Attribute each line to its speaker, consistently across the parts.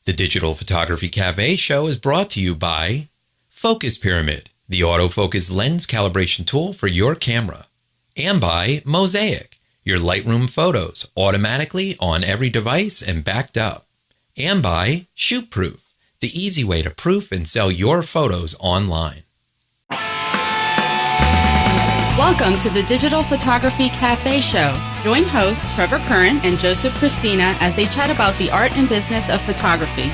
Speaker 1: The Digital Photography Cafe show is brought to you by Focus Pyramid, the autofocus lens calibration tool for your camera, and by Mosaic, your Lightroom photos automatically on every device and backed up, and by ShootProof, the easy way to proof and sell your photos online.
Speaker 2: Welcome to the Digital Photography Cafe show. Join hosts Trevor Curran and Joseph Christina as they chat about the art and business of photography.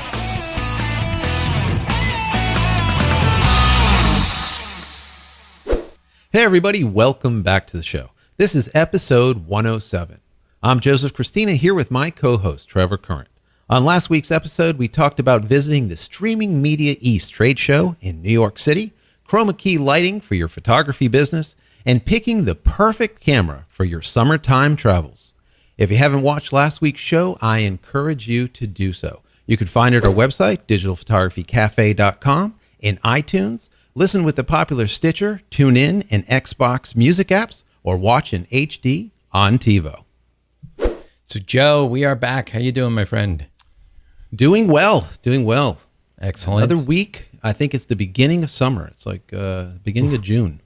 Speaker 3: Hey everybody, welcome back to the show. This is episode 107. I'm Joseph Christina here with my co-host Trevor Curran. On last week's episode, we talked about visiting the Streaming Media East trade show in New York City, chroma key lighting for your photography business, and picking the perfect camera for your summertime travels. If you haven't watched last week's show, I encourage you to do so. You can find it at our website, digitalphotographycafe.com, in iTunes, listen with the popular Stitcher, TuneIn, and Xbox music apps, or watch in HD on TiVo.
Speaker 1: So Joe, we are back. How you doing, my friend?
Speaker 3: Doing well.
Speaker 1: Excellent.
Speaker 3: Another week. I think it's the beginning of summer. It's like beginning of June.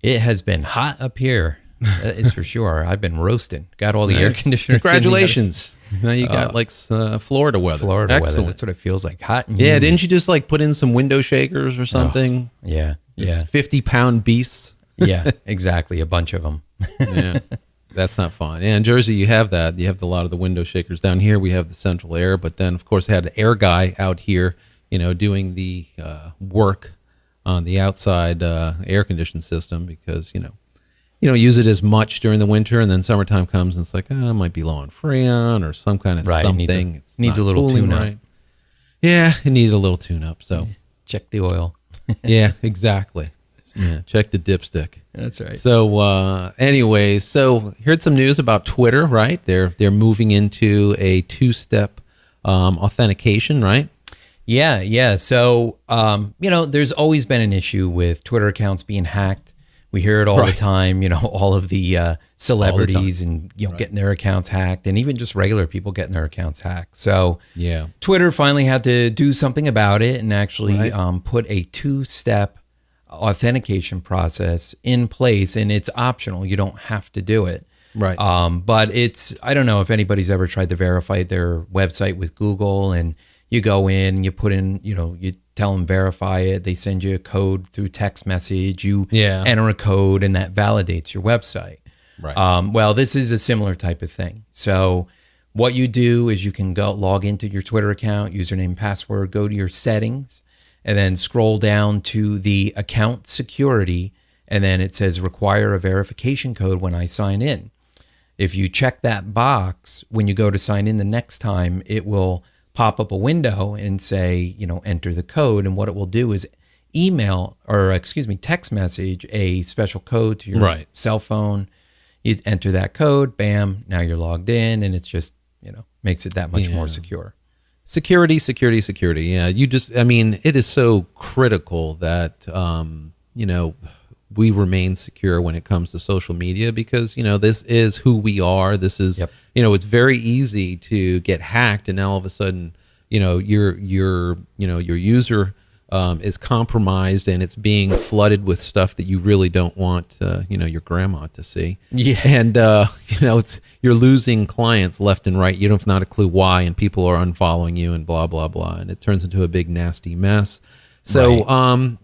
Speaker 1: It has been hot up here. That is for sure. I've been roasting. Got all the air conditioners.
Speaker 3: Congratulations. Now you got Florida weather.
Speaker 1: Florida
Speaker 3: Excellent.
Speaker 1: weather. That's what it feels like. Hot and
Speaker 3: Yeah,
Speaker 1: humid.
Speaker 3: didn't you just put in some window shakers or something?
Speaker 1: Oh, yeah.
Speaker 3: 50-pound beasts.
Speaker 1: Yeah, exactly. A bunch of them.
Speaker 3: Yeah, that's not fun. Yeah, in Jersey, you have that. You have a lot of the window shakers. Down here, we have the central air. But then, of course, they had the air guy out here, doing the work on the outside air conditioning system because, you don't use it as much during the winter, and then summertime comes and it's like, it might be low on Freon or some kind of something.
Speaker 1: It needs a little tune-up.
Speaker 3: Right. Yeah, it needed a little tune-up. So
Speaker 1: check the oil.
Speaker 3: Yeah, exactly. Yeah, check the dipstick.
Speaker 1: That's right.
Speaker 3: So anyways, so heard some news about Twitter, right? They're moving into a two-step authentication, right?
Speaker 1: Yeah. So, there's always been an issue with Twitter accounts being hacked. We hear it all the time, all of the celebrities and, getting their accounts hacked, and even just regular people getting their accounts hacked. So
Speaker 3: yeah, Twitter
Speaker 1: finally had to do something about it and actually put a two-step authentication process in place, and it's optional. You don't have to do it.
Speaker 3: Right.
Speaker 1: But I don't know if anybody's ever tried to verify their website with Google, and you go in, you put in, you tell them verify it. They send you a code through text message. You enter a code, and that validates your website.
Speaker 3: Right.
Speaker 1: Well, this is a similar type of thing. So what you do is you can go log into your Twitter account, username, password, go to your settings, and then scroll down to the account security, and then it says require a verification code when I sign in. If you check that box, when you go to sign in the next time, it will pop up a window and say, enter the code. And what it will do is text message a special code to your cell phone. You enter that code, bam, now you're logged in, and it's just, makes it that much more secure.
Speaker 3: Security. Yeah. It is so critical that, we remain secure when it comes to social media because, this is who we are. This is, it's very easy to get hacked, and now all of a sudden, your user is compromised, and it's being flooded with stuff that you really don't want, your grandma to see.
Speaker 1: Yeah.
Speaker 3: And, you're losing clients left and right. You don't have not a clue why, and people are unfollowing you and blah, blah, blah. And it turns into a big, nasty mess. So,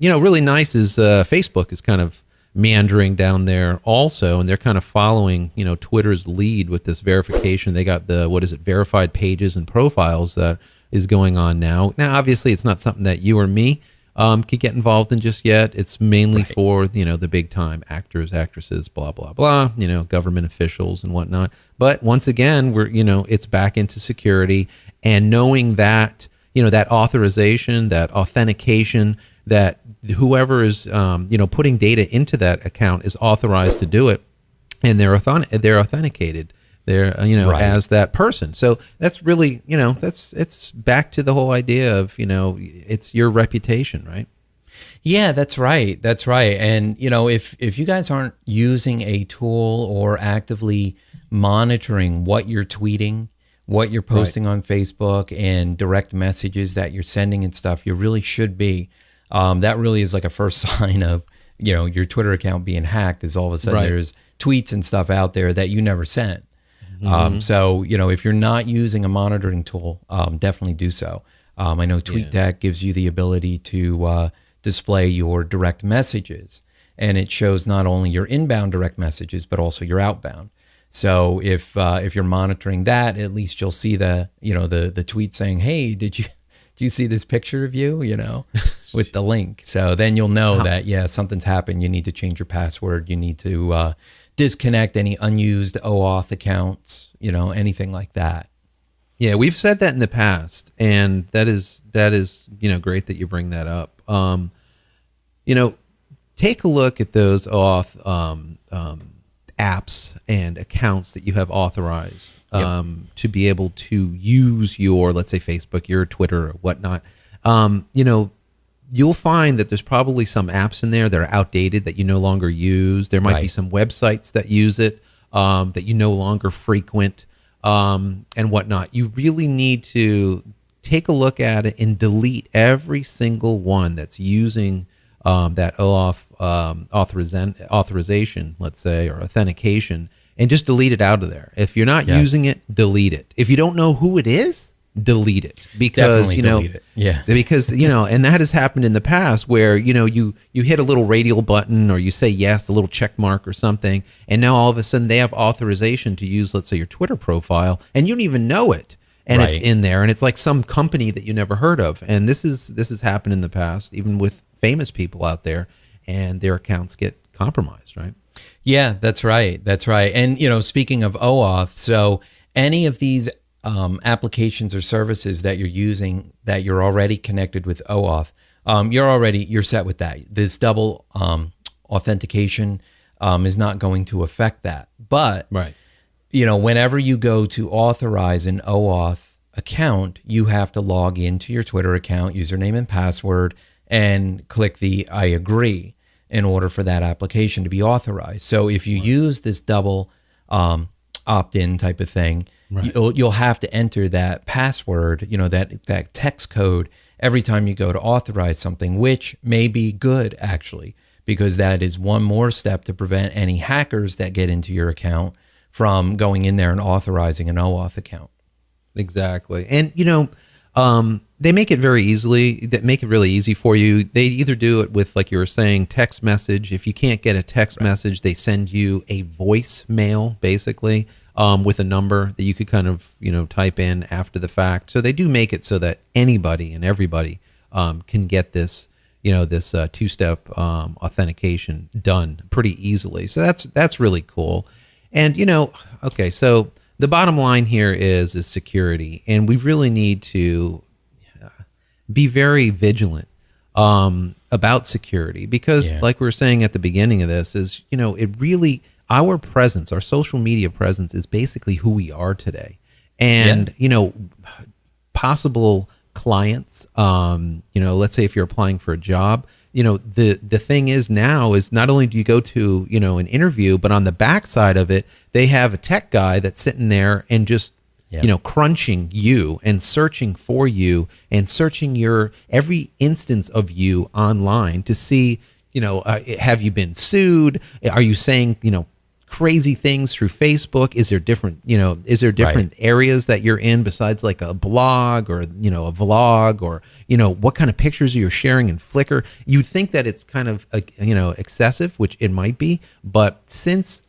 Speaker 3: really nice is Facebook is kind of meandering down there also, and they're kind of following, Twitter's lead with this verification. They got verified pages and profiles that is going on now. Now, obviously, it's not something that you or me could get involved in just yet. It's mainly for, the big time actors, actresses, blah, blah, blah, government officials and whatnot. But once again, it's back into security, and knowing that, that authorization, that authentication, that whoever is, putting data into that account is authorized to do it, and they're authenticated. They're, as that person. So that's really, it's back to the whole idea of, it's your reputation, right?
Speaker 1: Yeah, that's right. And, if you guys aren't using a tool or actively monitoring what you're tweeting, what you're posting on Facebook and direct messages that you're sending and stuff, you really should be. That really is like a first sign of, your Twitter account being hacked, is all of a sudden there's tweets and stuff out there that you never sent. So, if you're not using a monitoring tool, definitely do so. I know TweetDeck gives you the ability to display your direct messages, and it shows not only your inbound direct messages, but also your outbound. So if you're monitoring that, at least you'll see the tweet saying, "Hey, did you see this picture of you?" With the link. So then you'll know that something's happened. You need to change your password. You need to disconnect any unused OAuth accounts. Anything like that.
Speaker 3: Yeah, we've said that in the past, and that is great that you bring that up. Take a look at those OAuth apps and accounts that you have authorized to be able to use your, let's say, Facebook, your Twitter, or whatnot. You'll find that there's probably some apps in there that are outdated that you no longer use. There might be some websites that use it that you no longer frequent, and whatnot. You really need to take a look at it and delete every single one that's using that OAuth authorization, let's say, or authentication, and just delete it out of there. If you're not using it, delete it. If you don't know who it is, delete it, because
Speaker 1: delete it.
Speaker 3: because and that has happened in the past where you hit a little radial button, or you say yes, a little check mark or something, and now all of a sudden they have authorization to use, let's say, your Twitter profile, and you don't even know it, and it's in there, and it's like some company that you never heard of. And this has happened in the past, even with famous people out there, and their accounts get compromised, right?
Speaker 1: Yeah, that's right. And speaking of OAuth, so any of these applications or services that you're using that you're already connected with OAuth, you're set with that. This double authentication is not going to affect that. But whenever you go to authorize an OAuth account, you have to log into your Twitter account, username and password, and click the I agree in order for that application to be authorized. So if you use this double opt-in type of thing, you'll have to enter that password, that text code every time you go to authorize something, which may be good, actually, because that is one more step to prevent any hackers that get into your account from going in there and authorizing an OAuth account.
Speaker 3: Exactly. And, they make it really easy for you. They either do it with, like you were saying, text message. If you can't get a text message, they send you a voicemail, basically, with a number that you could kind of, type in after the fact. So they do make it so that anybody and everybody can get this, this two-step authentication done pretty easily. So that's really cool. And, okay, so the bottom line here is security, and we really need to be very vigilant about security, because like we were saying at the beginning of this is, it really, our presence, our social media presence is basically who we are today. And, possible clients, let's say if you're applying for a job, the thing is now is not only do you go to, an interview, but on the backside of it, they have a tech guy that's sitting there and just, crunching you and searching for you and searching your every instance of you online to see, have you been sued? Are you saying, crazy things through Facebook? Is there different areas that you're in besides like a blog or, a vlog, or, what kind of pictures you're sharing in Flickr? You'd think that it's kind of, excessive, which it might be, but since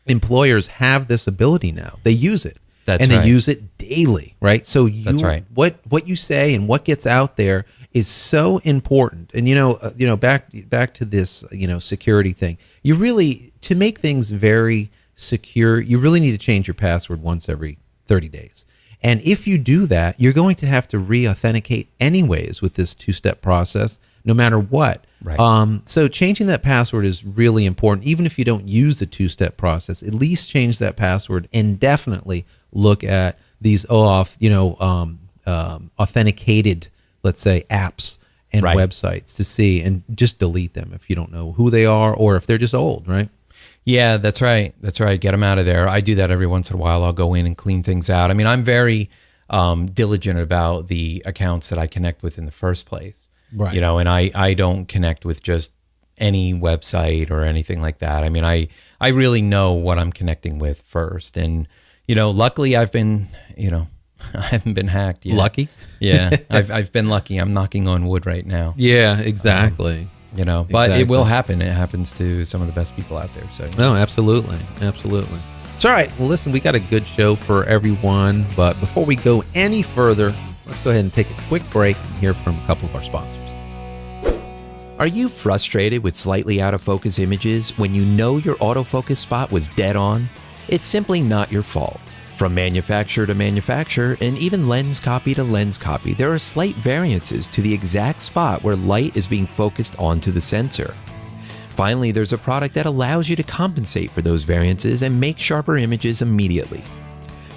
Speaker 3: employers have this ability now, they use it. They use it daily, right? So what you say and what gets out there is so important. And back to this, security thing. You really, to make things very secure, you really need to change your password once every 30 days. And if you do that, you're going to have to re-authenticate anyways with this two-step process, no matter what. Right. So changing that password is really important. Even if you don't use the two-step process, at least change that password, and definitely look at these OAuth, authenticated, let's say, apps and websites to see, and just delete them if you don't know who they are or if they're just old, right?
Speaker 1: Yeah, that's right. That's right. Get them out of there. I do that every once in a while. I'll go in and clean things out. I mean, I'm very diligent about the accounts that I connect with in the first place.
Speaker 4: Right.
Speaker 1: You know, and I don't connect with just any website or anything like that. I mean, I really know what I'm connecting with first. And, you know, luckily I've been, you know, I haven't been hacked yet.
Speaker 3: Lucky?
Speaker 1: Yeah, I've been lucky. I'm knocking on wood right now.
Speaker 3: Yeah, exactly.
Speaker 1: You know, but
Speaker 3: Exactly.
Speaker 1: it will happen. It happens to some of the best people out there. So
Speaker 3: No, absolutely. Absolutely. So, all right. Well, listen, we got a good show for everyone. But before we go any further, let's go ahead and take a quick break and hear from a couple of our sponsors.
Speaker 1: Are you frustrated with slightly out of focus images when you know your autofocus spot was dead on? It's simply not your fault. From manufacturer to manufacturer, and even lens copy to lens copy, there are slight variances to the exact spot where light is being focused onto the sensor. Finally, there's a product that allows you to compensate for those variances and make sharper images immediately.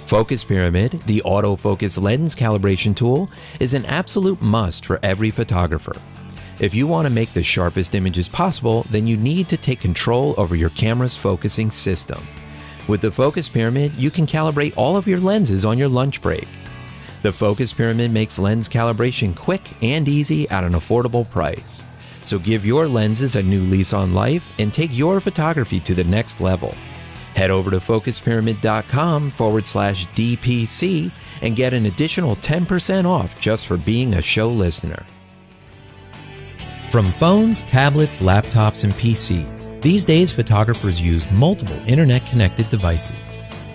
Speaker 1: Focus Pyramid, the autofocus lens calibration tool, is an absolute must for every photographer. If you want to make the sharpest images possible, then you need to take control over your camera's focusing system. With the Focus Pyramid, you can calibrate all of your lenses on your lunch break. The Focus Pyramid makes lens calibration quick and easy at an affordable price. So give your lenses a new lease on life and take your photography to the next level. Head over to focuspyramid.com/DPC and get an additional 10% off just for being a show listener. From phones, tablets, laptops, and PCs, these days photographers use multiple internet-connected devices.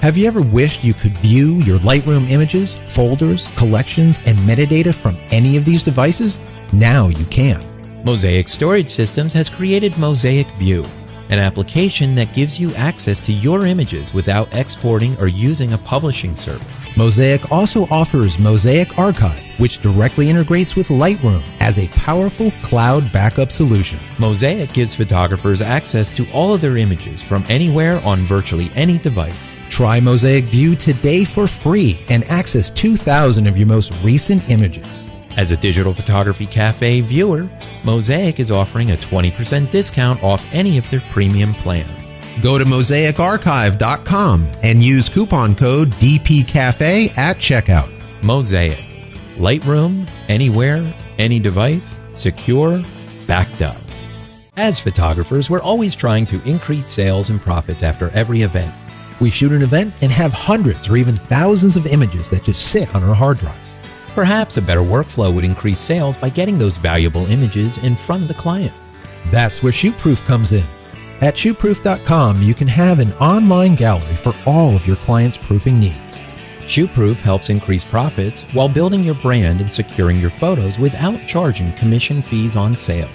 Speaker 4: Have you ever wished you could view your Lightroom images, folders, collections, and metadata from any of these devices? Now you can.
Speaker 1: Mosaic Storage Systems has created Mosaic View, an application that gives you access to your images without exporting or using a publishing service.
Speaker 4: Mosaic also offers Mosaic Archive, which directly integrates with Lightroom as a powerful cloud backup solution.
Speaker 1: Mosaic gives photographers access to all of their images from anywhere on virtually any device.
Speaker 4: Try Mosaic View today for free and access 2,000 of your most recent images.
Speaker 1: As a Digital Photography Cafe viewer, Mosaic is offering a 20% discount off any of their premium plans.
Speaker 4: Go to mosaicarchive.com and use coupon code DPCafe at checkout.
Speaker 1: Mosaic. Lightroom, anywhere, any device, secure, backed up. As photographers, we're always trying to increase sales and profits after every event.
Speaker 4: We shoot an event and have hundreds or even thousands of images that just sit on our hard drives.
Speaker 1: Perhaps a better workflow would increase sales by getting those valuable images in front of the client.
Speaker 4: That's where ShootProof comes in. At shootproof.com, you can have an online gallery for all of your clients' proofing needs.
Speaker 1: ShootProof helps increase profits while building your brand and securing your photos without charging commission fees on sales.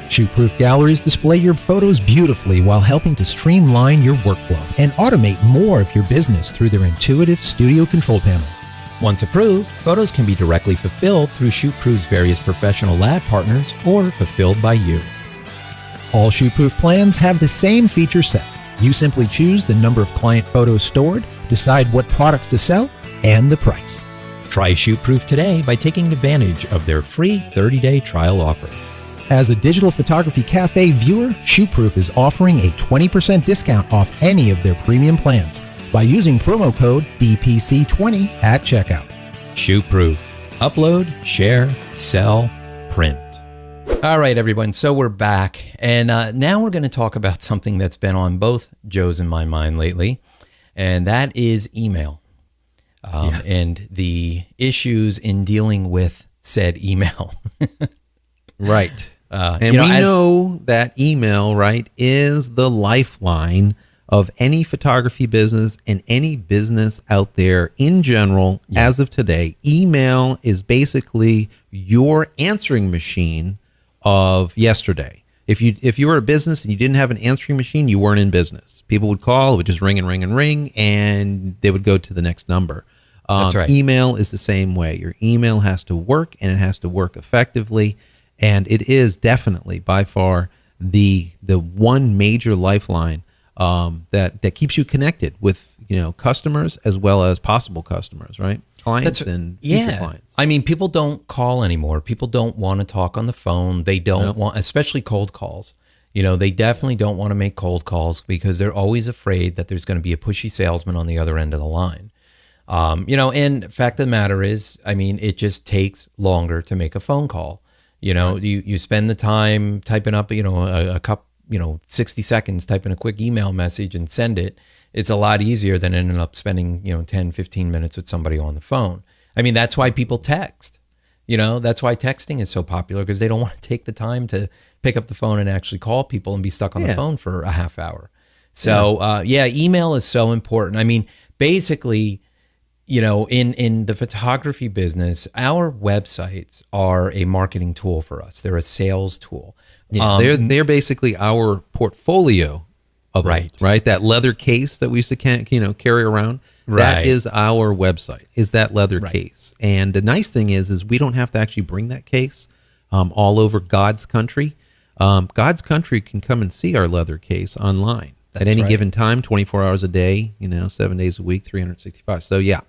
Speaker 4: ShootProof galleries display your photos beautifully while helping to streamline your workflow and automate more of your business through their intuitive studio control panel.
Speaker 1: Once approved, photos can be directly fulfilled through ShootProof's various professional lab partners or fulfilled by you.
Speaker 4: All ShootProof plans have the same feature set. You simply choose the number of client photos stored, decide what products to sell, and the price.
Speaker 1: Try ShootProof today by taking advantage of their free 30-day trial offer.
Speaker 4: As a Digital Photography Cafe viewer, ShootProof is offering a 20% discount off any of their premium plans by using promo code DPC20 at checkout.
Speaker 1: ShootProof. Upload, share, sell, print. All right, everyone. So we're back. And now we're going to talk about something that's been on both Joe's and my mind lately, and that is email.
Speaker 3: Yes.
Speaker 1: And the issues in dealing with said email.
Speaker 3: Right. And
Speaker 1: you know,
Speaker 3: we
Speaker 1: as-
Speaker 3: know that email, right, is the lifeline of any photography business and any business out there in general. As of today, email is basically your answering machine of yesterday. If you were a business and you didn't have an answering machine, you weren't in business. People would call, it would just ring and ring and ring, and they would go to the next number.
Speaker 1: That's right.
Speaker 3: Email is the same way. Your email has to work, and it has to work effectively. And it is definitely by far the one major lifeline that keeps you connected with customers as well as possible customers, right? Clients and future clients.
Speaker 1: I mean, people don't call anymore. People don't want to talk on the phone. They don't want, especially cold calls. They definitely don't want to make cold calls because they're always afraid that there's going to be a pushy salesman on the other end of the line. And fact of the matter is, it just takes longer to make a phone call. You spend the time typing up, a cup, 60 seconds, typing a quick email message and send it. It's a lot easier than ending up spending, 10, 15 minutes with somebody on the phone. That's why people text. That's why texting is so popular, because they don't want to take the time to pick up the phone and actually call people and be stuck on the phone for a half hour. So, email is so important. Basically, in the photography business, our websites are a marketing tool for us. They're a sales tool.
Speaker 3: Yeah, they're basically our portfolio of
Speaker 1: right.
Speaker 3: It, right? That leather case that we used to carry around.
Speaker 1: Right.
Speaker 3: That is our website, is that leather case. And the nice thing is we don't have to actually bring that case all over God's country. God's country can come and see our leather case online at any given time, 24 hours a day, 7 days a week, 365. So yeah,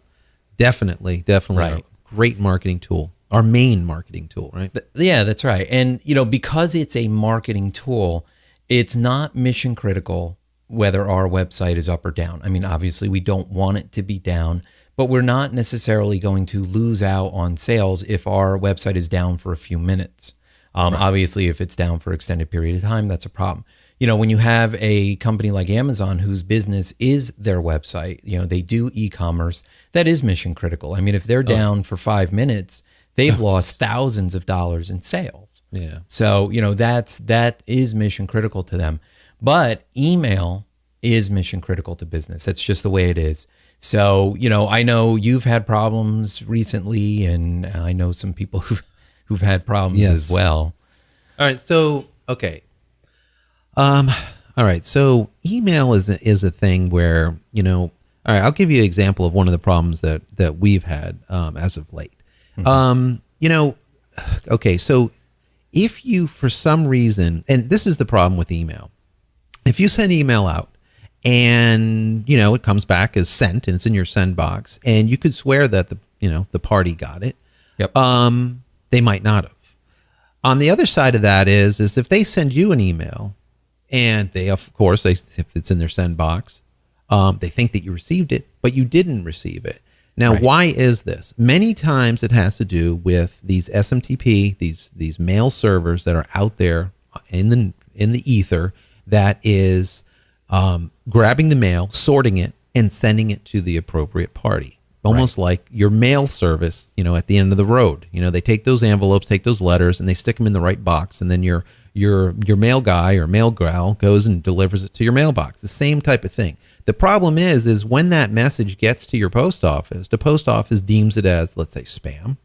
Speaker 3: definitely a great marketing tool. Our main marketing tool, right?
Speaker 1: Yeah, that's right. And, because it's a marketing tool, it's not mission critical whether our website is up or down. Obviously we don't want it to be down, but we're not necessarily going to lose out on sales if our website is down for a few minutes. Obviously, if it's down for an extended period of time, that's a problem. When you have a company like Amazon whose business is their website, they do e-commerce, that is mission critical. If they're down for 5 minutes, they've lost thousands of dollars in sales.
Speaker 3: Yeah.
Speaker 1: So, that is mission critical to them. But email is mission critical to business. That's just the way it is. So, I know you've had problems recently, and I know some people who've had problems as well.
Speaker 3: All right. So, okay. All right. So email is a thing where, all right, I'll give you an example of one of the problems that we've had as of late. Mm-hmm. Okay. So if you, for some reason, and this is the problem with email, if you send email out and, it comes back as sent and it's in your send box, and you could swear that the party got it.
Speaker 1: Yep.
Speaker 3: They might not have. On the other side of that is if they send you an email and if it's in their send box, they think that you received it, but you didn't receive it. Now, why is this? Many times it has to do with these SMTP, these mail servers that are out there in the ether that is grabbing the mail, sorting it, and sending it to the appropriate party. Almost like your mail service, at the end of the road. They take those envelopes, take those letters, and they stick them in the right box, and then your mail guy or mail gal goes and delivers it to your mailbox. The same type of thing. The problem is when that message gets to your post office, the post office deems it as, let's say, spam,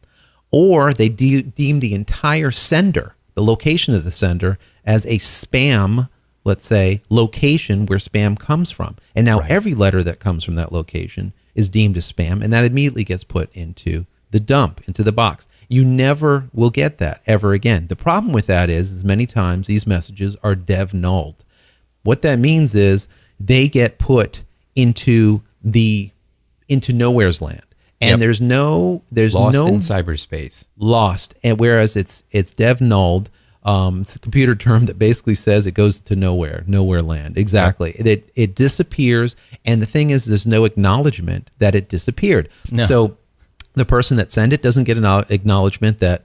Speaker 3: or they deem the entire sender, the location of the sender, as a spam, let's say, location where spam comes from. And now every letter that comes from that location is deemed as spam, and that immediately gets put into the dump, into the box. You never will get that ever again. The problem with that is many times these messages are dev nulled. What that means is they get put into nowhere's land, and there's
Speaker 1: lost in cyberspace.
Speaker 3: Lost, and whereas it's dev nulled. It's a computer term that basically says it goes to nowhere land. Exactly. It disappears. And the thing is, there's no acknowledgement that it disappeared. No. So the person that sent it doesn't get an acknowledgement that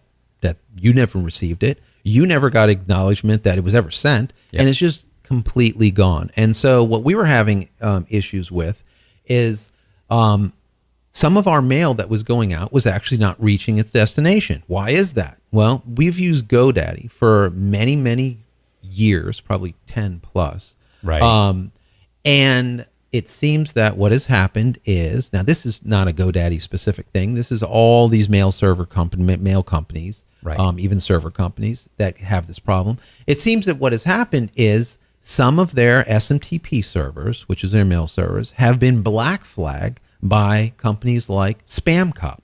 Speaker 3: you never received it. You never got acknowledgement that it was ever sent. Yep. And it's just completely gone. And so what we were having issues with is some of our mail that was going out was actually not reaching its destination. Why is that? Well, we've used GoDaddy for many, many years, probably 10 plus.
Speaker 1: Right.
Speaker 3: And it seems that what has happened is, now this is not a GoDaddy specific thing. This is all these mail companies, even server companies that have this problem. It seems that what has happened is some of their SMTP servers, which is their mail servers, have been black flagged by companies like SpamCop,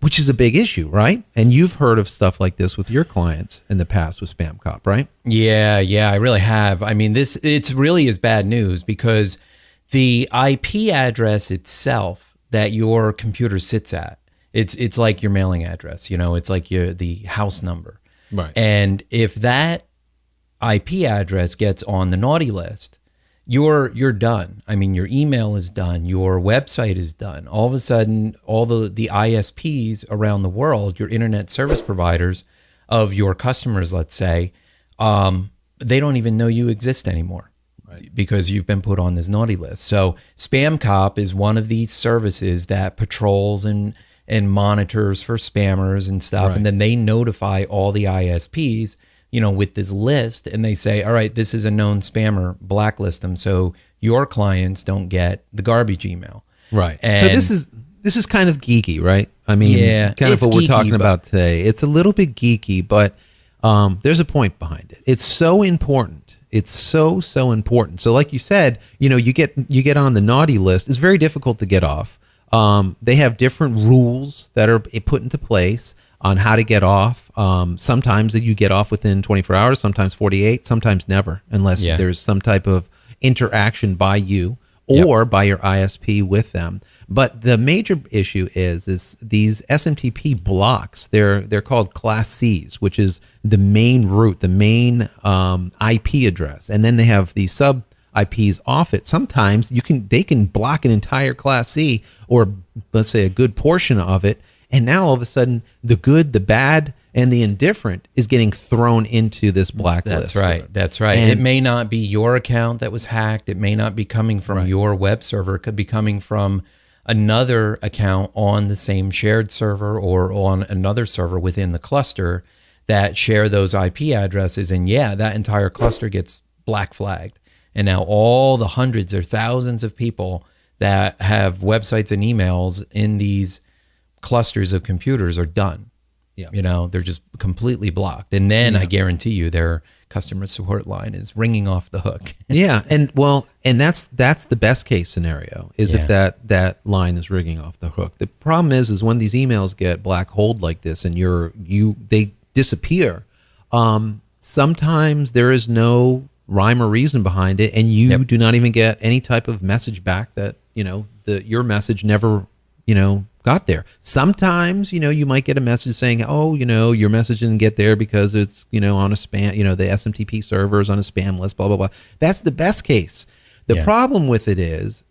Speaker 3: which is a big issue, right? And you've heard of stuff like this with your clients in the past with SpamCop, right?
Speaker 1: Yeah, I really have. It's really is bad news because the IP address itself that your computer sits at, it's like your mailing address, it's like the house number.
Speaker 3: Right.
Speaker 1: And if that IP address gets on the naughty list, you're done. I mean, your email is done, your website is done. All of a sudden, all the ISPs around the world, your internet service providers of your customers, let's say, they don't even know you exist anymore, right? Because you've been put on this naughty list. So Spam Cop is one of these services that patrols and monitors for spammers and stuff.
Speaker 3: Right.
Speaker 1: And then they notify all the ISPs, with this list, and they say, all right, this is a known spammer, blacklist them so your clients don't get the garbage email.
Speaker 3: Right.
Speaker 1: And
Speaker 3: so this is kind of geeky, right? I mean,
Speaker 1: Yeah,
Speaker 3: kind of
Speaker 1: it's
Speaker 3: what we're
Speaker 1: geeky,
Speaker 3: talking
Speaker 1: but-
Speaker 3: about today. It's a little bit geeky, but there's a point behind it. It's so important. It's so important. So like you said, you get on the naughty list. It's very difficult to get off. They have different rules that are put into place on how to get off. Sometimes you get off within 24 hours, sometimes 48, sometimes never, unless
Speaker 1: Yeah.
Speaker 3: there's some type of interaction by you or by your ISP with them. But the major issue is these SMTP blocks. They're called Class Cs, which is the main route, the main IP address, and then they have these sub IPs off it. Sometimes they can block an entire Class C, or let's say a good portion of it, and now all of a sudden the good, the bad, and the indifferent is getting thrown into this blacklist.
Speaker 1: That's right.
Speaker 3: And
Speaker 1: it may not be your account that was hacked. It may not be coming from your web server. It could be coming from another account on the same shared server or on another server within the cluster that share those IP addresses. And that entire cluster gets black flagged. And now all the hundreds or thousands of people that have websites and emails in these clusters of computers are done.
Speaker 3: Yeah.
Speaker 1: They're just completely blocked. And then I guarantee you their customer support line is ringing off the hook.
Speaker 3: Yeah, and that's the best case scenario is if that line is ringing off the hook. The problem is when these emails get black holed like this and they disappear. Sometimes there is no rhyme or reason behind it, and you do not even get any type of message back that your message never got there. Sometimes you might get a message saying, oh, your message didn't get there because it's on a spam, the SMTP server is on a spam list, blah blah blah. That's the best case. The problem with it is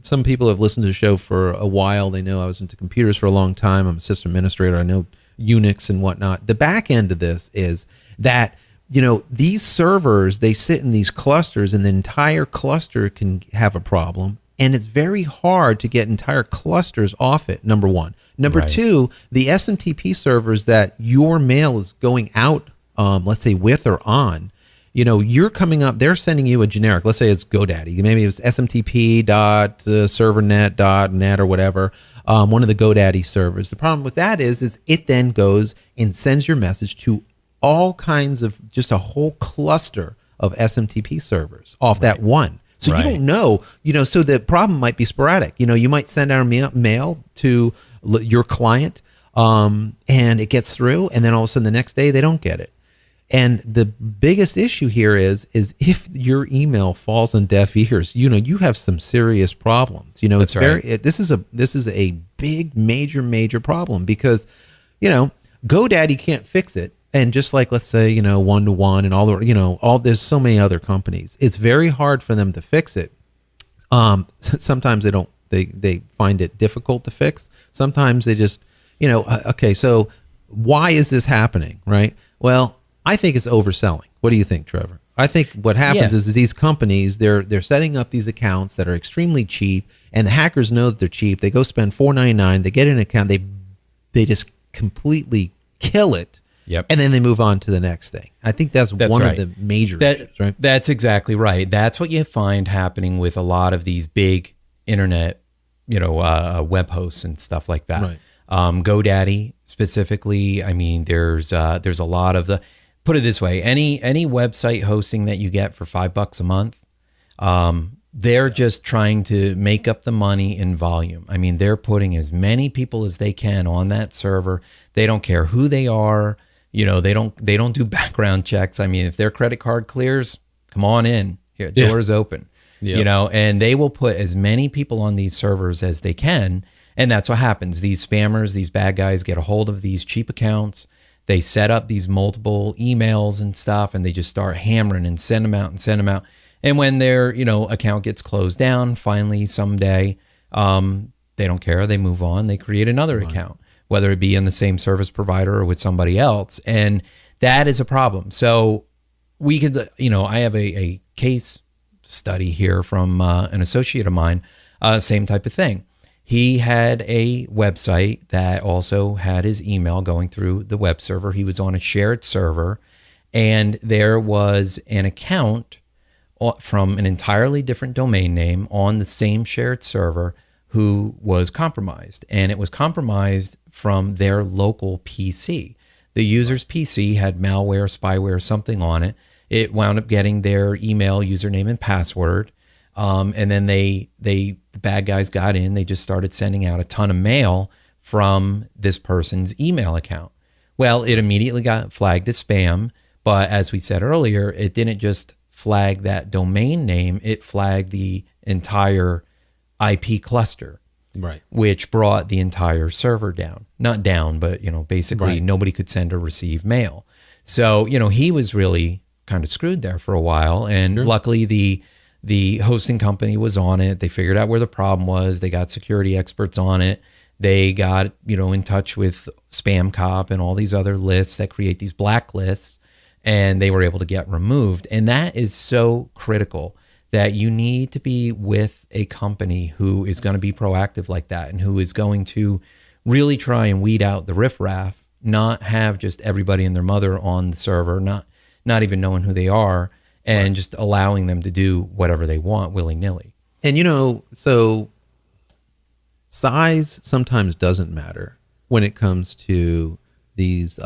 Speaker 3: some people have listened to the show for a while. They know I was into computers for a long time. I'm a system administrator. I know Unix and whatnot. The back end of this is that these servers, they sit in these clusters, and the entire cluster can have a problem. And it's very hard to get entire clusters off it, number one. Number two, the SMTP servers that your mail is going out, let's say with or on, you're coming up, they're sending you a generic, let's say it's GoDaddy. Maybe it was smtp.servernet.net or whatever, one of the GoDaddy servers. The problem with that is it then goes and sends your message to all kinds of, just a whole cluster of SMTP servers off that one. So you don't know, so the problem might be sporadic. You might send out a mail to your client and it gets through, and then all of a sudden the next day they don't get it. And the biggest issue here is if your email falls on deaf ears, you have some serious problems. It's this is a big, major problem because, GoDaddy can't fix it. And just like, let's say, 1-to-1 and there's so many other companies, it's very hard for them to fix it. Sometimes they find it difficult to fix. Sometimes they just, okay, so why is this happening? Right. Well, I think it's overselling. What do you think, Trevor? I think what happens is these companies, they're setting up these accounts that are extremely cheap, and the hackers know that they're cheap. They go spend $4.99, they get an account, they just completely kill it.
Speaker 1: Yep.
Speaker 3: And then they move on to the next thing. I think that's one of the major issues, right?
Speaker 1: That's exactly right. That's what you find happening with a lot of these big internet, web hosts and stuff like that.
Speaker 3: Right.
Speaker 1: GoDaddy specifically. I mean, there's a lot of put it this way, any website hosting that you get for $5 a month, they're just trying to make up the money in volume. I mean, they're putting as many people as they can on that server. They don't care who they are. They don't do background checks. I mean, if their credit card clears, come on in. Here, doors open. Yeah. And they will put as many people on these servers as they can. And that's what happens. These spammers, these bad guys get a hold of these cheap accounts. They set up these multiple emails and stuff, and they just start hammering and send them out and send them out. And when their, account gets closed down, finally someday, they don't care. They move on. They create another account, whether it be in the same service provider or with somebody else. And that is a problem. So we could, I have a case study here from an associate of mine, same type of thing. He had a website that also had his email going through the web server. He was on a shared server, and there was an account from an entirely different domain name on the same shared server who was compromised. And it was compromised from their local PC. The user's PC had malware, spyware, something on it. It wound up getting their email, username, and password. And then the bad guys got in. They just started sending out a ton of mail from this person's email account. Well, it immediately got flagged as spam. But as we said earlier, it didn't just flag that domain name. It flagged the entire IP cluster,
Speaker 3: Right.
Speaker 1: which brought the entire server down. Not down, but, basically
Speaker 3: Right.
Speaker 1: nobody could send or receive mail. So, he was really kind of screwed there for a while. And luckily the hosting company was on it. They figured out where the problem was. They got security experts on it. They got, in touch with Spam Cop and all these other lists that create these blacklists, and they were able to get removed. And that is so critical, that you need to be with a company who is going to be proactive like that and who is going to really try and weed out the riffraff, not have just everybody and their mother on the server, not even knowing who they are, and just allowing them to do whatever they want willy-nilly.
Speaker 3: And so size sometimes doesn't matter when it comes to these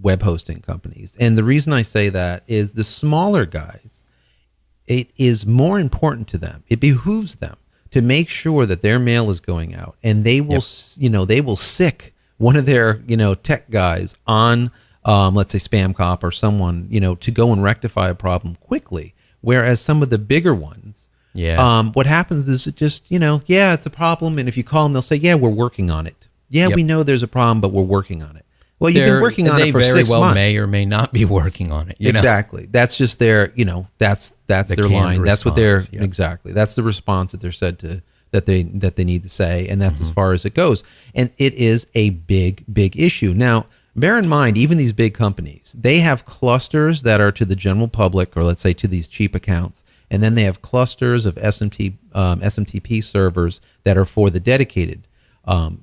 Speaker 3: web hosting companies. And the reason I say that is the smaller guys, it is more important to them. It behooves them to make sure that their mail is going out, and they will, they will sick one of their, tech guys on, let's say Spam Cop or someone, to go and rectify a problem quickly. Whereas some of the bigger ones, what happens is it just, it's a problem. And if you call them, they'll say, yeah, we're working on it. Yeah, we know there's a problem, but we're working on it. Well, you've been working on it for 6 months. They very well
Speaker 1: may or may not be working on it.
Speaker 3: Exactly. That's just their, that's their line. That's what they're,
Speaker 1: Yep.
Speaker 3: exactly. That's the response that they're said to, that they need to say. And that's as far as it goes. And it is a big, big issue. Now, bear in mind, even these big companies, they have clusters that are to the general public, or let's say to these cheap accounts. And then they have clusters of SMTP servers that are for the dedicated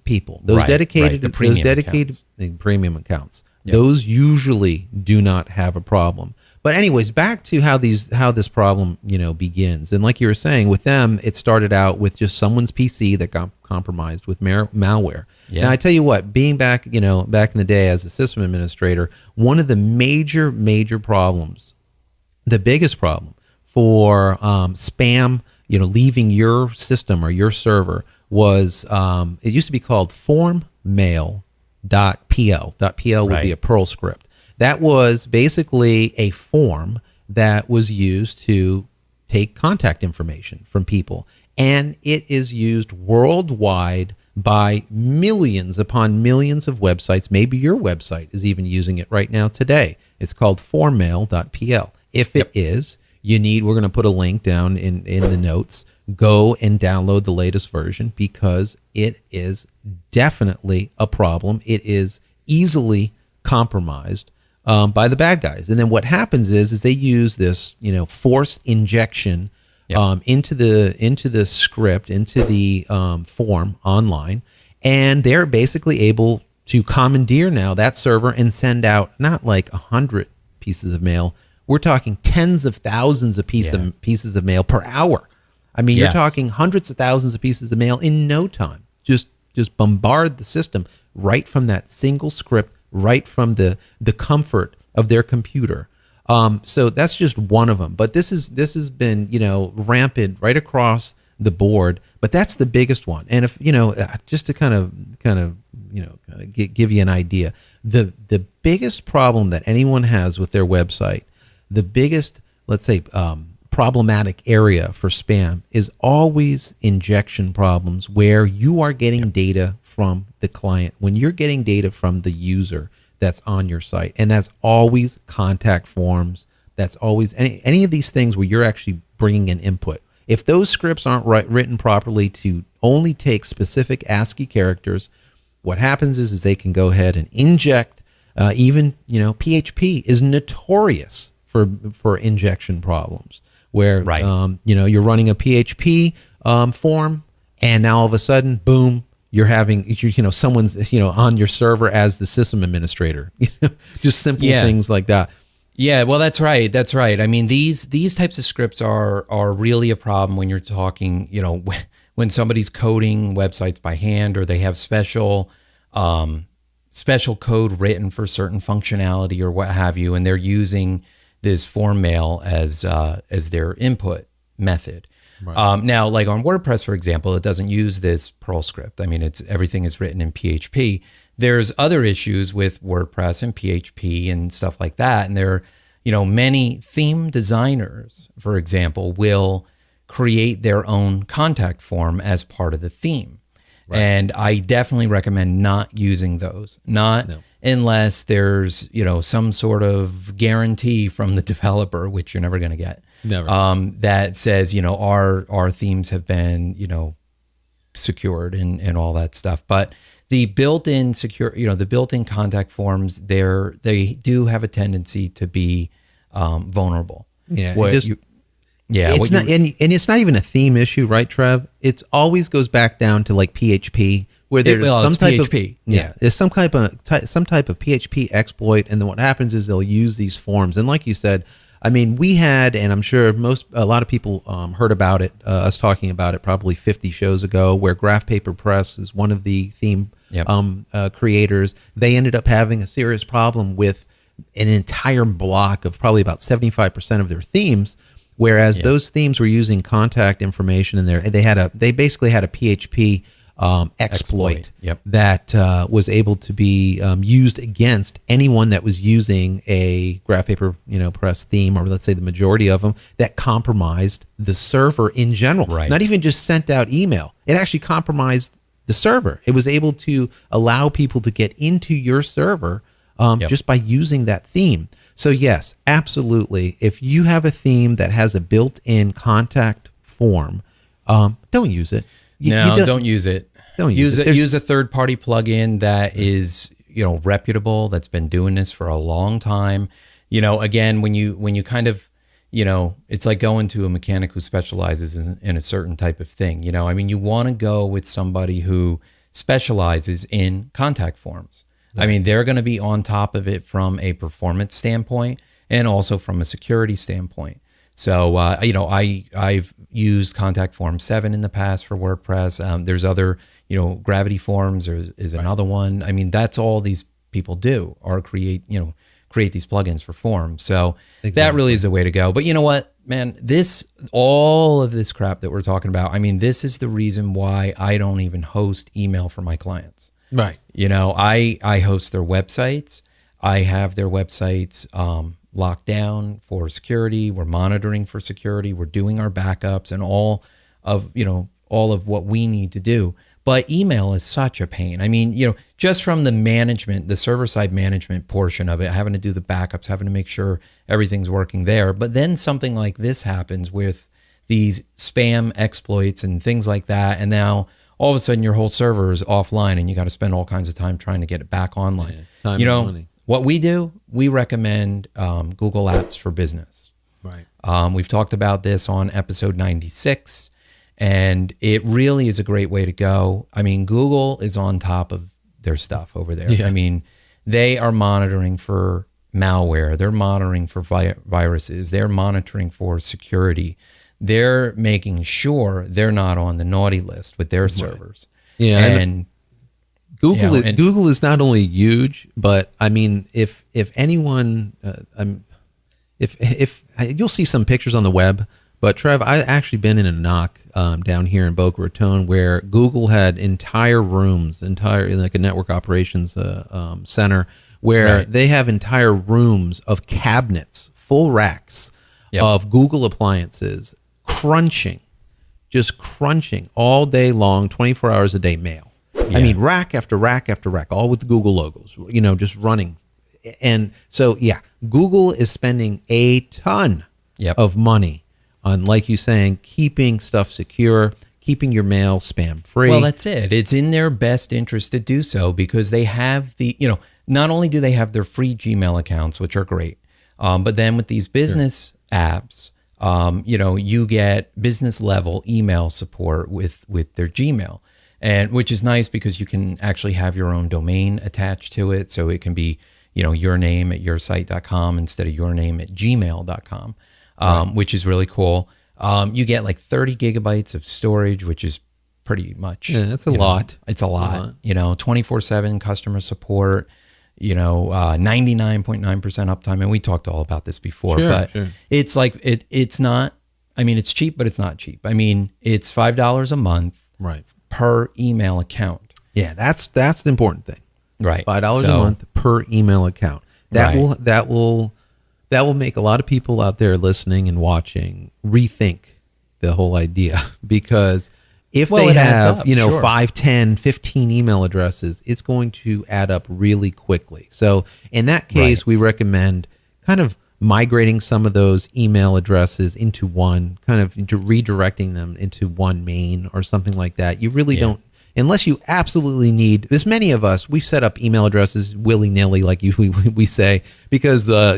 Speaker 3: people. Those dedicated,
Speaker 1: the premium accounts.
Speaker 3: Premium accounts. Yep. Those usually do not have a problem. But anyways, back to how this problem, begins. And like you were saying, with them, it started out with just someone's PC that got compromised with malware.
Speaker 1: Yeah.
Speaker 3: Now, I tell you what, being back in the day as a system administrator, one of the major problems, the biggest problem for spam, leaving your system or your server was, it used to be called formmail.pl. .pl would be a Perl script. That was basically a form that was used to take contact information from people. And it is used worldwide by millions upon millions of websites. Maybe your website is even using it right now today. It's called formmail.pl. If it is, we're going to put a link down in the notes. Go and download the latest version, because it is definitely a problem. It is easily compromised by the bad guys. And then what happens is they use this, forced injection into the script, into the form online, and they're basically able to commandeer now that server and send out not like 100 pieces of mail. We're talking tens of thousands of pieces of mail per hour. I mean, you're talking hundreds of thousands of pieces of mail in no time. Just bombard the system right from that single script, right from the comfort of their computer. So that's just one of them. But this has been, rampant right across the board. But that's the biggest one. And if just to kind of give you an idea, the biggest problem that anyone has with their website, the biggest, let's say, problematic area for spam is always injection problems, where you are getting data from the client. When you're getting data from the user, that's on your site, and that's always contact forms. That's always any of these things where you're actually bringing in input. If those scripts aren't written properly to only take specific ASCII characters, what happens is they can go ahead and inject. Even PHP is notorious for injection problems, where
Speaker 1: Right.
Speaker 3: you're running a PHP form, and now all of a sudden, boom, you're having someone's on your server as the system administrator. Just simple
Speaker 1: Yeah.
Speaker 3: things like that.
Speaker 1: Yeah, well, that's right. That's right. I mean, these types of scripts are really a problem when you're talking, when somebody's coding websites by hand, or they have special code written for certain functionality or what have you, and they're using this form mail as their input method. Now, like on WordPress, for example, it doesn't use this Perl script. I mean, everything is written in PHP. There's other issues with WordPress and PHP and stuff like that. And there are, many theme designers, for example, will create their own contact form as part of the theme. Right. And I definitely recommend not using those, unless there's, some sort of guarantee from the developer, which you're never going to get.
Speaker 3: Never.
Speaker 1: That says, our themes have been, secured and all that stuff. But the built-in the built-in contact forms, they do have a tendency to be vulnerable.
Speaker 3: Yeah.
Speaker 1: It's
Speaker 3: not, and it's not even a theme issue, right, Trev? It always goes back down to like PHP, where there's some type
Speaker 1: PHP.
Speaker 3: of there's some type of PHP exploit, and then what happens is they'll use these forms. And like you said, I mean, we had, and I'm sure a lot of people heard about it, us talking about it probably 50 shows ago, where Graph Paper Press is one of the theme creators. They ended up having a serious problem with an entire block of probably about 75% of their themes, whereas those themes were using contact information in there. They basically had a PHP exploit that was able to be used against anyone that was using a Graph Paper Press theme, or let's say the majority of them, that compromised the server in general.
Speaker 1: Right.
Speaker 3: Not even just sent out email. It actually compromised the server. It was able to allow people to get into your server just by using that theme. So yes, absolutely. If you have a theme that has a built-in contact form, don't use it.
Speaker 1: Don't use it.
Speaker 3: Don't use it.
Speaker 1: Use a third-party plugin that is reputable, that's been doing this for a long time. Again, when you kind of it's like going to a mechanic who specializes in a certain type of thing. I mean, you want to go with somebody who specializes in contact forms. Right. I mean, they're going to be on top of it from a performance standpoint and also from a security standpoint. So, I've used Contact Form 7 in the past for WordPress. There's other, Gravity Forms is another one. I mean, that's all these people do, or create these plugins for forms. So that really is the way to go. But you know what, man, all of this crap that we're talking about, I mean, this is the reason why I don't even host email for my clients.
Speaker 3: Right.
Speaker 1: I host their websites. I have their websites locked down for security. We're monitoring for security. We're doing our backups and all of what we need to do. But email is such a pain. I mean, just from the server-side management portion of it, having to do the backups, having to make sure everything's working there. But then something like this happens with these spam exploits and things like that. And now all of a sudden your whole server is offline and you got to spend all kinds of time trying to get it back online.
Speaker 3: Time and money.
Speaker 1: What we do, we recommend Google Apps for Business.
Speaker 3: Right.
Speaker 1: We've talked about this on episode 96, and it really is a great way to go. I mean, Google is on top of their stuff over there.
Speaker 3: Yeah.
Speaker 1: I mean, they are monitoring for malware. They're monitoring for viruses. They're monitoring for security. They're making sure they're not on the naughty list with their servers.
Speaker 3: Yeah.
Speaker 1: And
Speaker 3: Google is not only huge, but I mean, if anyone, if you'll see some pictures on the web, but Trev, I actually been in a NOC down here in Boca Raton where Google had entire rooms, like a network operations center, where they have entire rooms of cabinets, full racks of Google appliances, just crunching all day long, 24 hours a day mail. I mean, rack after rack after rack, all with the Google logos, just running And so, yeah, Google is spending a ton
Speaker 1: Yep.
Speaker 3: of money on, like you saying, keeping stuff secure, keeping your mail spam free.
Speaker 1: Well, that's it. It's in their best interest to do so because they have not only do they have their free Gmail accounts, which are great, but then with these business apps, you get business level email support with their Gmail, and which is nice because you can actually have your own domain attached to it. So it can be, your name at yoursite.com instead of your name at gmail.com, which is really cool. You get like 30 gigabytes of storage, which is pretty much.
Speaker 3: Yeah, that's a lot.
Speaker 1: It's a lot. 24/7 customer support. 99.9% uptime, and we talked all about this before.
Speaker 3: Sure.
Speaker 1: It's like it's not. I mean, it's cheap, but it's not cheap. I mean, it's $5 a month,
Speaker 3: Right.
Speaker 1: per email account.
Speaker 3: Yeah, that's the important thing.
Speaker 1: Right.
Speaker 3: $5 a
Speaker 1: So-
Speaker 3: month per email account. That
Speaker 1: Right.
Speaker 3: will make a lot of people out there listening and watching rethink the whole idea, because if
Speaker 1: Well,
Speaker 3: they
Speaker 1: it adds
Speaker 3: have,
Speaker 1: up,
Speaker 3: 5, 10, 15 email addresses, it's going to add up really quickly. So in that case, we recommend kind of migrating some of those email addresses into one, kind of redirecting them into one main or something like that. You really don't, unless you absolutely need, as many of us, we've set up email addresses willy-nilly, like we say, because the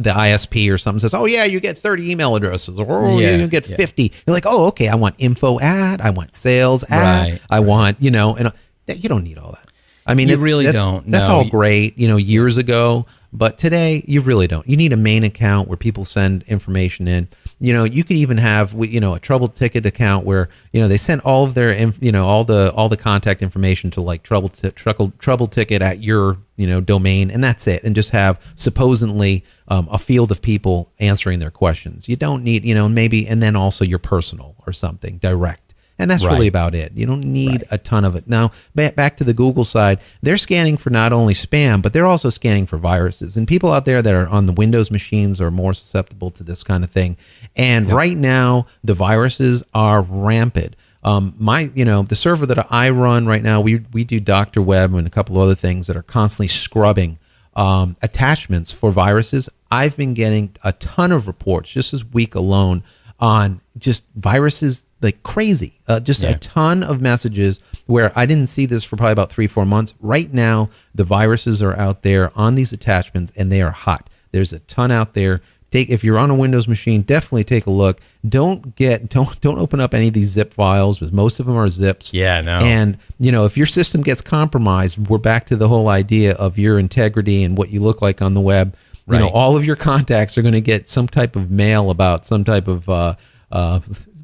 Speaker 3: ISP or something says, oh yeah, you get 30 email addresses, or you get 50. You're like, oh, okay, I want info ad, I want sales ad,
Speaker 1: Right.
Speaker 3: I want, and you don't need all that. I mean,
Speaker 1: You really don't.
Speaker 3: That's
Speaker 1: No.
Speaker 3: all great, years ago, but today you really don't. You need a main account where people send information in. You could even have, a trouble ticket account where, they send all of their, all the contact information to like trouble ticket at your, domain, and that's it. And just have supposedly a field of people answering their questions. You don't need, maybe, and then also your personal or something direct. And that's really
Speaker 1: Right.
Speaker 3: about it. You don't need a ton of it. Now, back to the Google side, they're scanning for not only spam, but they're also scanning for viruses. And people out there that are on the Windows machines are more susceptible to this kind of thing. And right now, the viruses are rampant. The server that I run right now, we do Dr. Web and a couple of other things that are constantly scrubbing attachments for viruses. I've been getting a ton of reports just this week alone on just viruses like crazy, a ton of messages where I didn't see this for probably about 3-4 months. Right now, the viruses are out there on these attachments and they are hot. There's a ton out there. If you're on a Windows machine, definitely take a look. Don't open up any of these zip files, because most of them are zips.
Speaker 1: Yeah, no.
Speaker 3: And if your system gets compromised, we're back to the whole idea of your integrity and what you look like on the web.
Speaker 1: Right.
Speaker 3: All of your contacts are going to get some type of mail about some type of,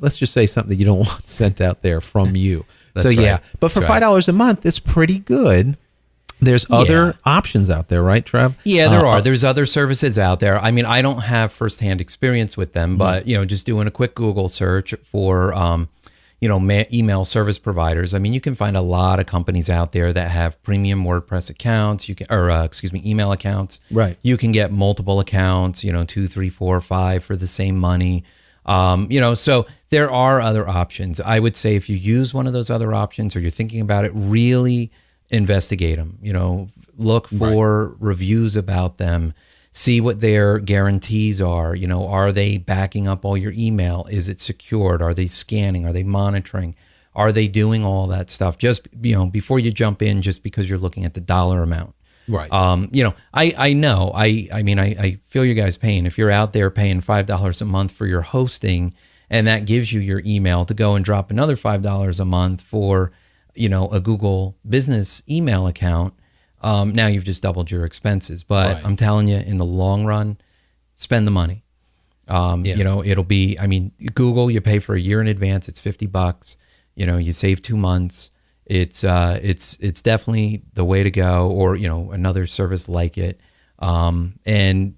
Speaker 3: let's just say something that you don't want sent out there from you.
Speaker 1: That's right.
Speaker 3: Yeah. But for $5 a month, it's pretty good. There's other options out there, right, Trev?
Speaker 1: Yeah, there are. There's other services out there. I mean, I don't have firsthand experience with them, but just doing a quick Google search for email service providers. I mean, you can find a lot of companies out there that have premium WordPress accounts. Email accounts.
Speaker 3: Right.
Speaker 1: You can get multiple accounts. 2, 3, 4, 5 for the same money. So there are other options. I would say if you use one of those other options or you're thinking about it, really investigate them. Look for reviews about them. See what their guarantees are. Are they backing up all your email? Is it secured? Are they scanning? Are they monitoring? Are they doing all that stuff? Just, before you jump in, just because you're looking at the dollar amount.
Speaker 3: Right.
Speaker 1: I know. I feel you guys' pain. If you're out there paying $5 a month for your hosting, and that gives you your email to go and drop another $5 a month for, a Google business email account, now you've just doubled your expenses. But
Speaker 3: Right.
Speaker 1: I'm telling you, in the long run, spend the money. It'll be, Google, you pay for a year in advance. It's $50. You save 2 months. It's definitely the way to go, or, another service like it. And,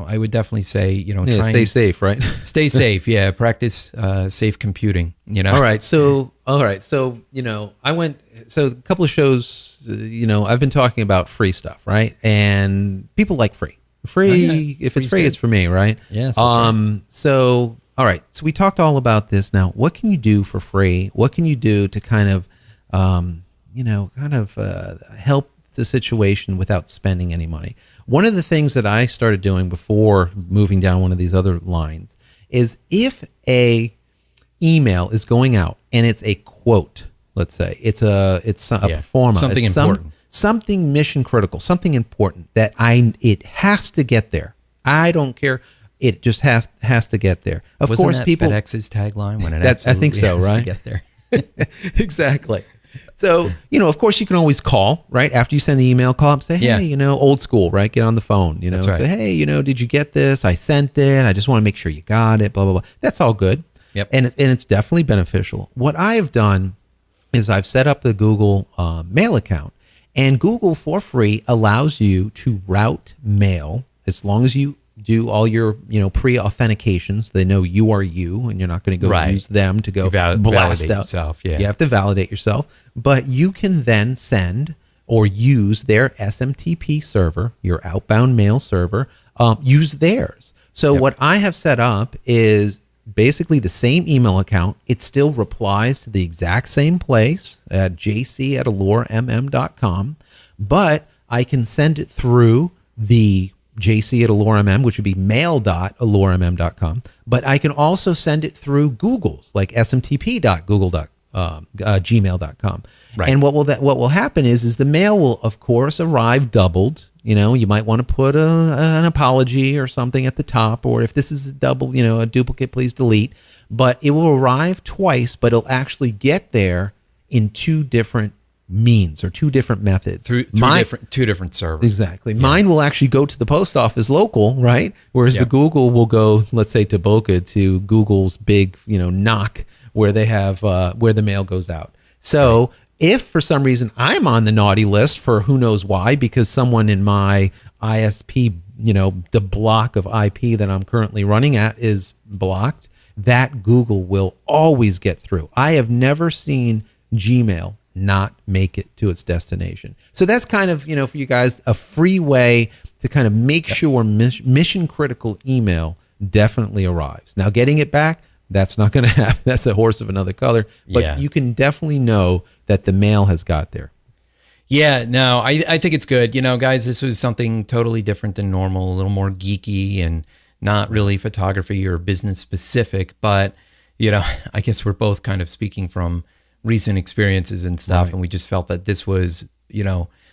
Speaker 1: I would definitely say,
Speaker 3: Stay safe, right?
Speaker 1: stay safe. Yeah. Practice, safe computing,
Speaker 3: All right. So, I went, a couple of shows, I've been talking about free stuff, right? And people like free. If it's
Speaker 1: Free's
Speaker 3: free,
Speaker 1: good.
Speaker 3: it's for me, right?
Speaker 1: Yes, that's right.
Speaker 3: So, all right. So we talked all about this. Now, what can you do for free? What can you do to kind of, help the situation without spending any money. One of the things that I started doing before moving down one of these other lines is if a email is going out and it's a quote, let's say it's a performa,
Speaker 1: something
Speaker 3: it's
Speaker 1: important.
Speaker 3: something mission critical, something important that it has to get there. I don't care. It just has to get there. Of
Speaker 1: Wasn't
Speaker 3: course,
Speaker 1: that
Speaker 3: people.
Speaker 1: FedEx's tagline when it
Speaker 3: I think so,
Speaker 1: absolutely has to
Speaker 3: right?
Speaker 1: get there.
Speaker 3: Exactly. So, of course, you can always call, right? After you send the email, call up, say, hey,
Speaker 1: Yeah.
Speaker 3: old school, right? Get on the phone,
Speaker 1: That's
Speaker 3: and
Speaker 1: right.
Speaker 3: say, hey, did you get this? I sent it. I just want to make sure you got it, blah, blah, blah. That's all good.
Speaker 1: Yep.
Speaker 3: And it's definitely beneficial. What I have done is I've set up the Google Mail account, and Google for free allows you to route mail as long as you do all your pre-authentications. They know you are you, and you're not going to go
Speaker 1: Right.
Speaker 3: use them to go
Speaker 1: You
Speaker 3: blast
Speaker 1: validate
Speaker 3: out
Speaker 1: yourself, yeah.
Speaker 3: You have to validate yourself, but you can then send or use their SMTP server, your outbound mail server. Use theirs. So what I have set up is basically the same email account. It still replies to the exact same place at jc@alluremm.com, but I can send it through the jc@alluremm, which would be mail.alluremm.com, but I can also send it through Google's, like smtp.google.gmail.com.
Speaker 1: Right.
Speaker 3: And what will happen is the mail will, of course, arrive doubled. You might want to put an apology or something at the top, or if this is a duplicate, please delete. But it will arrive twice, but it'll actually get there in two different means or two different methods.
Speaker 1: Through two different servers.
Speaker 3: Exactly. Mine will actually go to the post office local, right? Whereas the Google will go, let's say, to Boca, to Google's big, knock where they have where the mail goes out. So if for some reason I'm on the naughty list for who knows why, because someone in my ISP, the block of IP that I'm currently running at is blocked, that Google will always get through. I have never seen Gmail not make it to its destination. So that's kind of, for you guys, a free way to kind of make sure mission critical email definitely arrives. Now, getting it back, that's not going to happen. That's a horse of another color. But you can definitely know that the mail has got there.
Speaker 1: Yeah, no, I think it's good. Guys, this was something totally different than normal, a little more geeky and not really photography or business specific. But, I guess we're both kind of speaking from recent experiences and stuff.
Speaker 3: Right.
Speaker 1: And we just felt that this was,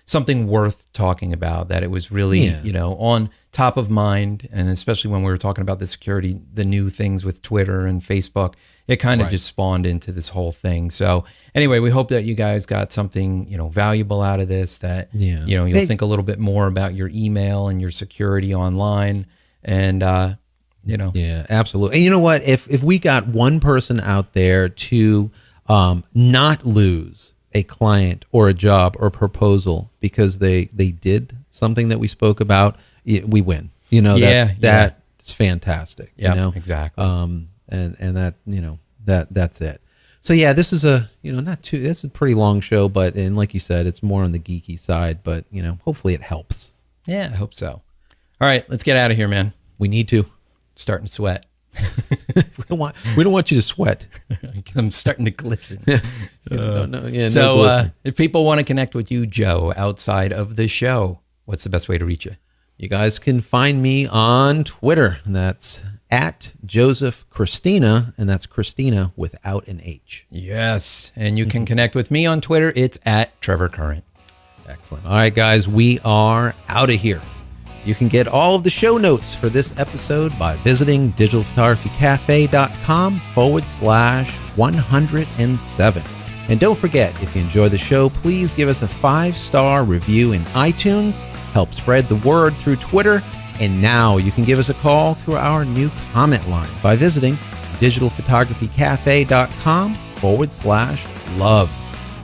Speaker 1: something worth talking about, that it was really, on top of mind. And especially when we were talking about the security, the new things with Twitter and Facebook, it kind of just spawned into this whole thing. So anyway, we hope that you guys got something, valuable out of this, that, you'll think a little bit more about your email and your security online. And,
Speaker 3: Yeah, absolutely. And you know what? If we got one person out there to not lose a client or a job or proposal because they did something that we spoke about, we win. That's fantastic.
Speaker 1: Yeah, exactly.
Speaker 3: And that, that's it. So yeah, this is this is a pretty long show, and like you said, it's more on the geeky side, but hopefully it helps.
Speaker 1: Yeah, I hope so. All right, let's get out of here, man.
Speaker 3: We need to.
Speaker 1: Starting to sweat.
Speaker 3: We don't want you to sweat.
Speaker 1: I'm starting to glisten.
Speaker 3: No
Speaker 1: So
Speaker 3: glisten.
Speaker 1: if people want to connect with you, Joe, outside of the show, what's the best way to reach you?
Speaker 3: You guys can find me on Twitter. And that's at Joseph Christina, and that's Christina without an H.
Speaker 1: Yes. And you can connect with me on Twitter. It's at Trevor Current.
Speaker 3: Excellent. All right, guys, we are out of here. You can get all of the show notes for this episode by visiting digitalphotographycafe.com/107. And don't forget, if you enjoy the show, please give us a 5-star review in iTunes. Help spread the word through Twitter. And now you can give us a call through our new comment line by visiting digitalphotographycafe.com/love.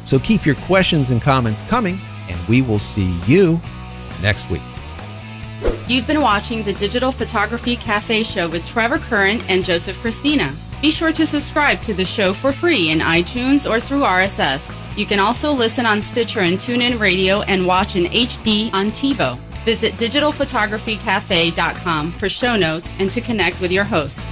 Speaker 3: So keep your questions and comments coming, and we will see you next week.
Speaker 2: You've been watching the Digital Photography Cafe show with Trevor Current and Joseph Christina. Be sure to subscribe to the show for free in iTunes or through RSS. You can also listen on Stitcher and TuneIn Radio and watch in HD on TiVo. Visit digitalphotographycafe.com for show notes and to connect with your hosts.